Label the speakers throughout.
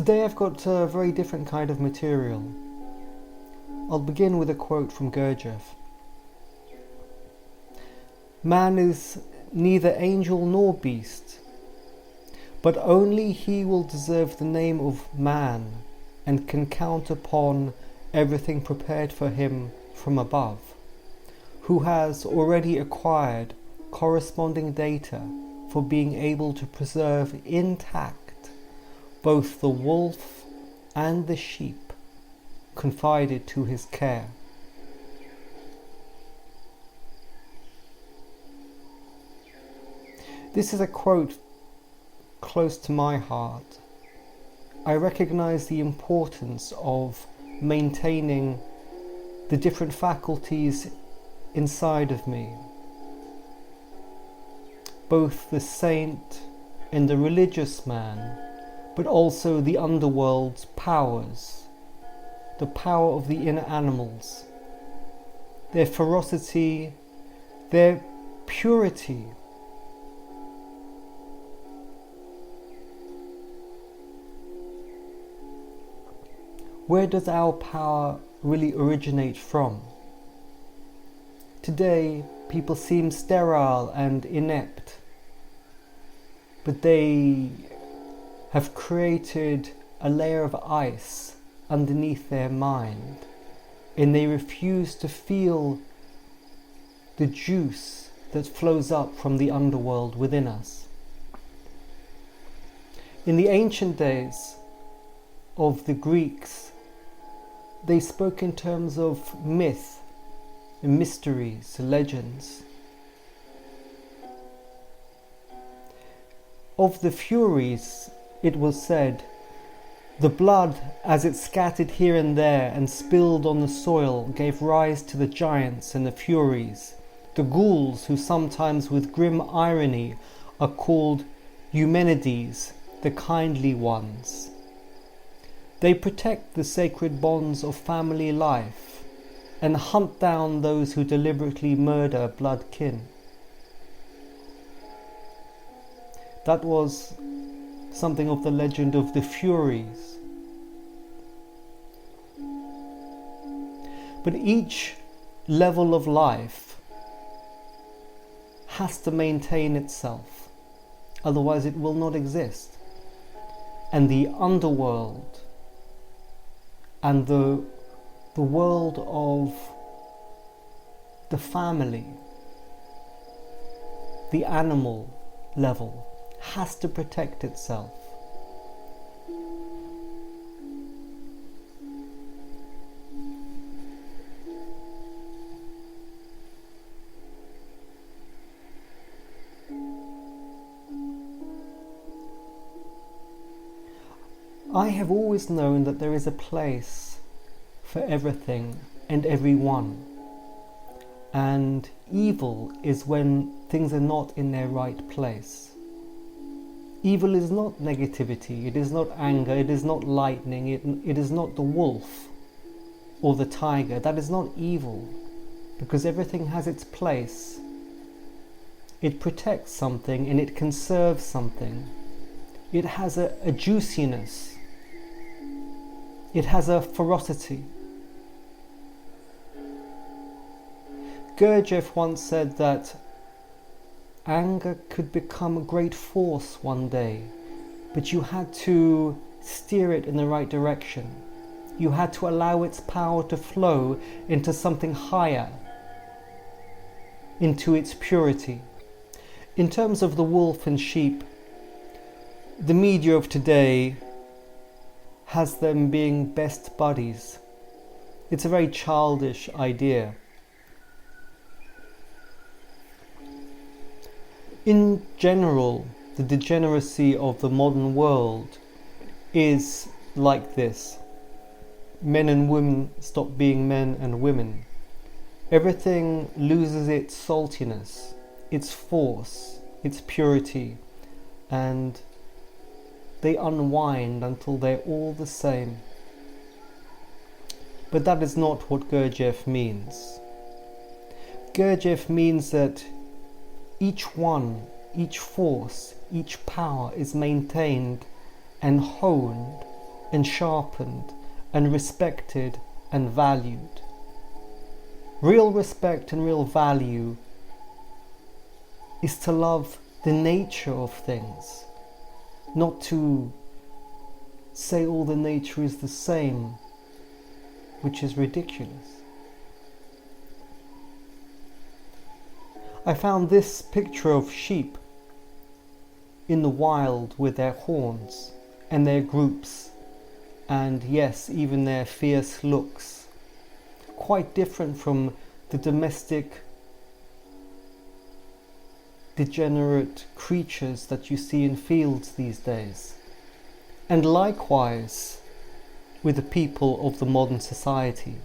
Speaker 1: Today I've got a very different kind of material. I'll begin with a quote from Gurdjieff. Man is neither angel nor beast, but only he will deserve the name of man and can count upon everything prepared for him from above, who has already acquired corresponding data for being able to preserve intact both the wolf and the sheep confided to his care. This is a quote close to my heart. I recognize the importance of maintaining the different faculties inside of me, both the saint and the religious man, but also the underworld's powers, the power of the inner animals, their ferocity, their purity. Where does our power really originate from? Today, people seem sterile and inept, but they have created a layer of ice underneath their mind, and they refuse to feel the juice that flows up from the underworld within us. In the ancient days of the Greeks, they spoke in terms of myth, mysteries, legends. Of the Furies, it was said, the blood, as it scattered here and there and spilled on the soil, gave rise to the giants and the Furies, the ghouls who sometimes with grim irony are called Eumenides, the kindly ones. They protect the sacred bonds of family life and hunt down those who deliberately murder blood kin. That was something of the legend of the Furies. But each level of life has to maintain itself, otherwise it will not exist. And the underworld and the world of the family, the animal level, has to protect itself. I have always known that there is a place for everything and everyone, and evil is when things are not in their right place. Evil is not negativity, it is not anger, it is not lightning, it is not the wolf or the tiger. That is not evil, because everything has its place. It protects something and it conserves something. It has a juiciness. It has a ferocity. Gurdjieff once said that anger could become a great force one day, but you had to steer it in the right direction. You had to allow its power to flow into something higher, into its purity. In terms of the wolf and sheep, the media of today has them being best buddies. It's a very childish idea. In general, the degeneracy of the modern world is like this. Men and women stop being men and women. Everything loses its saltiness, its force, its purity, and they unwind until they're all the same. But that is not what Gurdjieff means. Gurdjieff means that each one, each force, each power is maintained and honed and sharpened and respected and valued. Real respect and real value is to love the nature of things, not to say all the nature is the same, which is ridiculous. I found this picture of sheep in the wild with their horns and their groups, and yes, even their fierce looks, quite different from the domestic degenerate creatures that you see in fields these days. And likewise with the people of the modern society.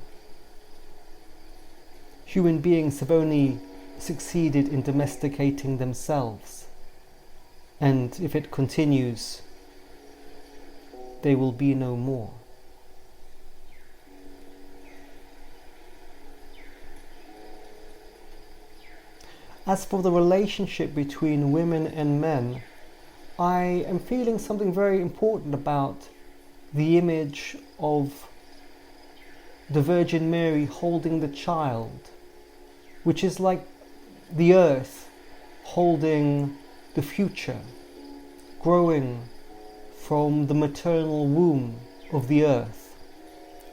Speaker 1: Human beings have only succeeded in domesticating themselves, and if it continues, they will be no more. As for the relationship between women and men, I am feeling something very important about the image of the Virgin Mary holding the child, which is like the earth holding the future, growing from the maternal womb of the earth,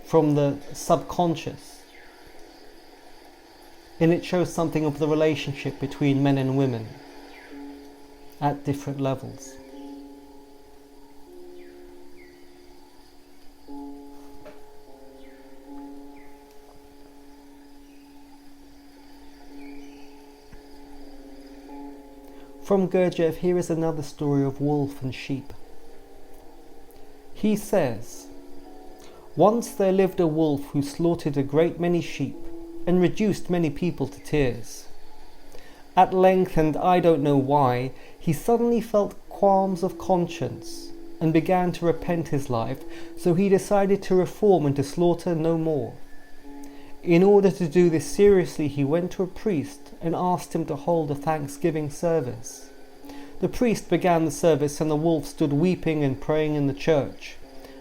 Speaker 1: from the subconscious. And it shows something of the relationship between men and women at different levels. From Gurdjieff, here is another story of wolf and sheep. He says, "Once there lived a wolf who slaughtered a great many sheep and reduced many people to tears. At length, and I don't know why, he suddenly felt qualms of conscience and began to repent his life, so he decided to reform and to slaughter no more. In order to do this seriously, he went to a priest and asked him to hold a thanksgiving service. The priest began the service, and the wolf stood weeping and praying in the church.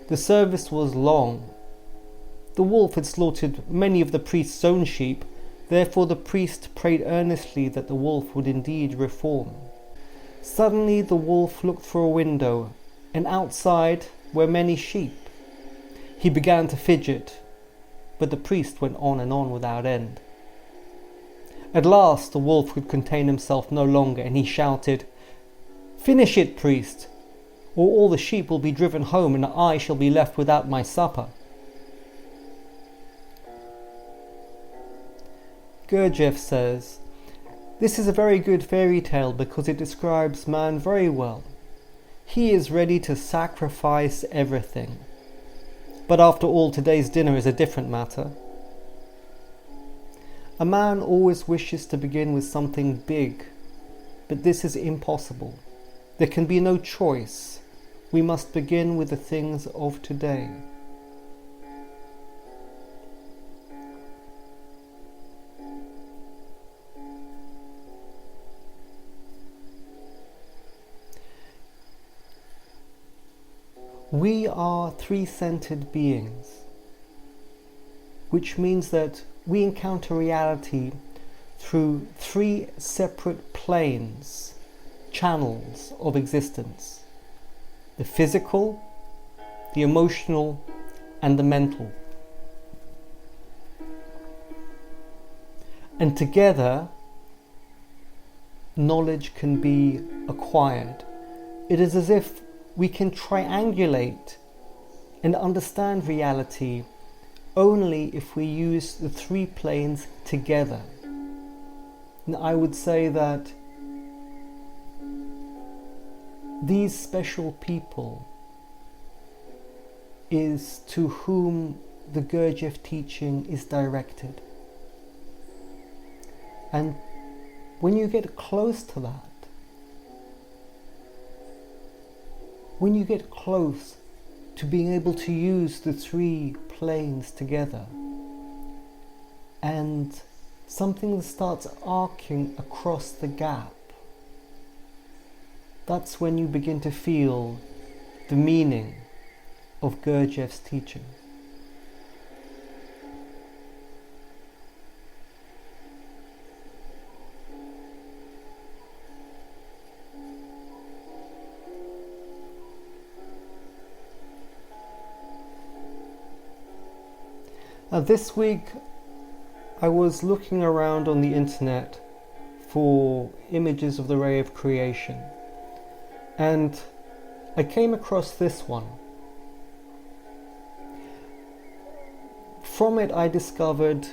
Speaker 1: The service was long. The wolf had slaughtered many of the priest's own sheep, therefore the priest prayed earnestly that the wolf would indeed reform. Suddenly the wolf looked through a window, and outside were many sheep. He began to fidget, but the priest went on and on without end. At last the wolf could contain himself no longer, and he shouted, 'Finish it, priest, or all the sheep will be driven home, and I shall be left without my supper.' Gurdjieff says, "This is a very good fairy tale because it describes man very well. He is ready to sacrifice everything. But after all, today's dinner is a different matter. A man always wishes to begin with something big, but this is impossible. There can be no choice. We must begin with the things of today." We are three-centered beings, which means that we encounter reality through three separate planes, channels of existence: the physical, the emotional, and the mental. And together, knowledge can be acquired. It is as if we can triangulate and understand reality only if we use the three planes together. And I would say that these special people is to whom the Gurdjieff teaching is directed. And when you get close to that, when you get close to being able to use the three planes together, and something starts arcing across the gap, that's when you begin to feel the meaning of Gurdjieff's teaching. This week I was looking around on the internet for images of the ray of creation, and I came across this one. From it I discovered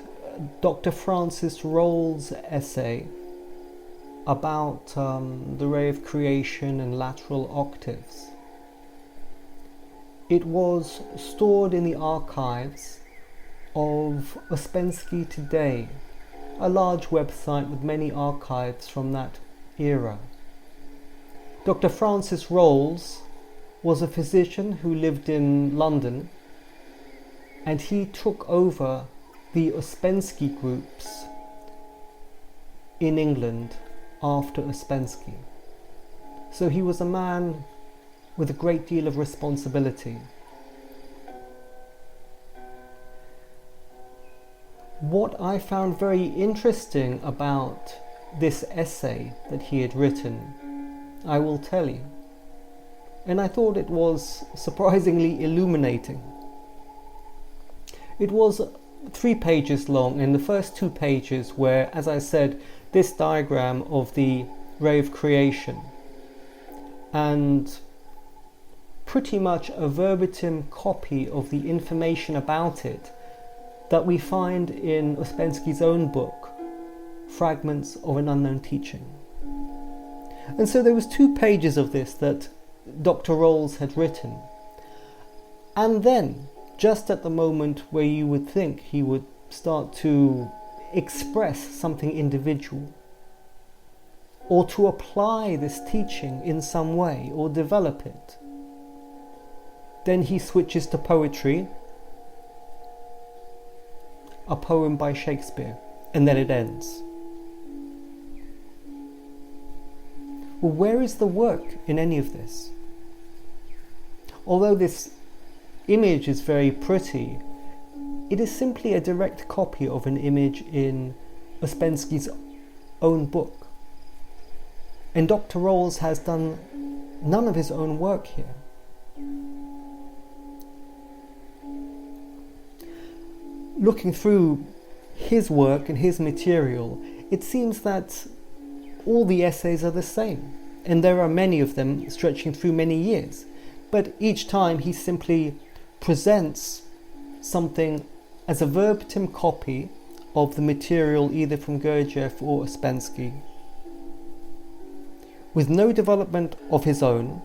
Speaker 1: Dr. F.C.Roles' essay about the ray of creation and lateral octaves. It was stored in the archives of Ouspensky Today, a large website with many archives from that era. Dr. F.C.Roles was a physician who lived in London, and he took over the Ouspensky groups in England after Ouspensky. So he was a man with a great deal of responsibility. What I found very interesting about this essay that he had written, I will tell you. And I thought it was surprisingly illuminating. It was 3 pages long, and the first 2 pages were, as I said, this diagram of the ray of creation, and pretty much a verbatim copy of the information about it that we find in Ouspensky's own book, Fragments of an Unknown Teaching. And so there was 2 pages of this that Dr. Roles had written. And then, just at the moment where you would think he would start to express something individual, or to apply this teaching in some way, or develop it, then he switches to poetry, a poem by Shakespeare, and then it ends. Well, where is the work in any of this? Although this image is very pretty, it is simply a direct copy of an image in Ouspensky's own book. And Dr. Roles has done none of his own work here. Looking through his work and his material, it seems that all the essays are the same, and there are many of them stretching through many years, but each time he simply presents something as a verbatim copy of the material either from Gurdjieff or Ouspensky, with no development of his own,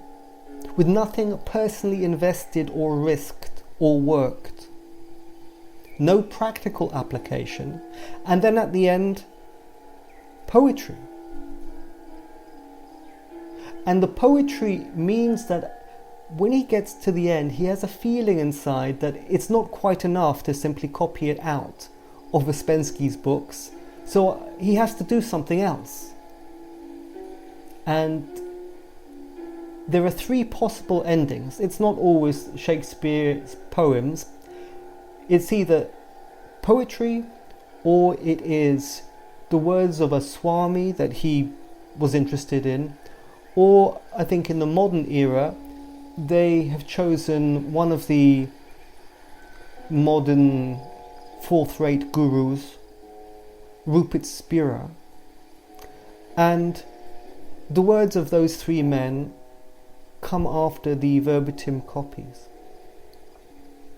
Speaker 1: with nothing personally invested or risked or worked, no practical application, and then at the end, poetry. And the poetry means that when he gets to the end, he has a feeling inside that it's not quite enough to simply copy it out of Ouspensky's books, so he has to do something else. And there are 3 possible endings. It's not always Shakespeare's poems. It's either poetry, or it is the words of a Swami that he was interested in, or I think in the modern era they have chosen one of the modern fourth-rate gurus, Rupert Spira, and the words of those 3 men come after the verbatim copies.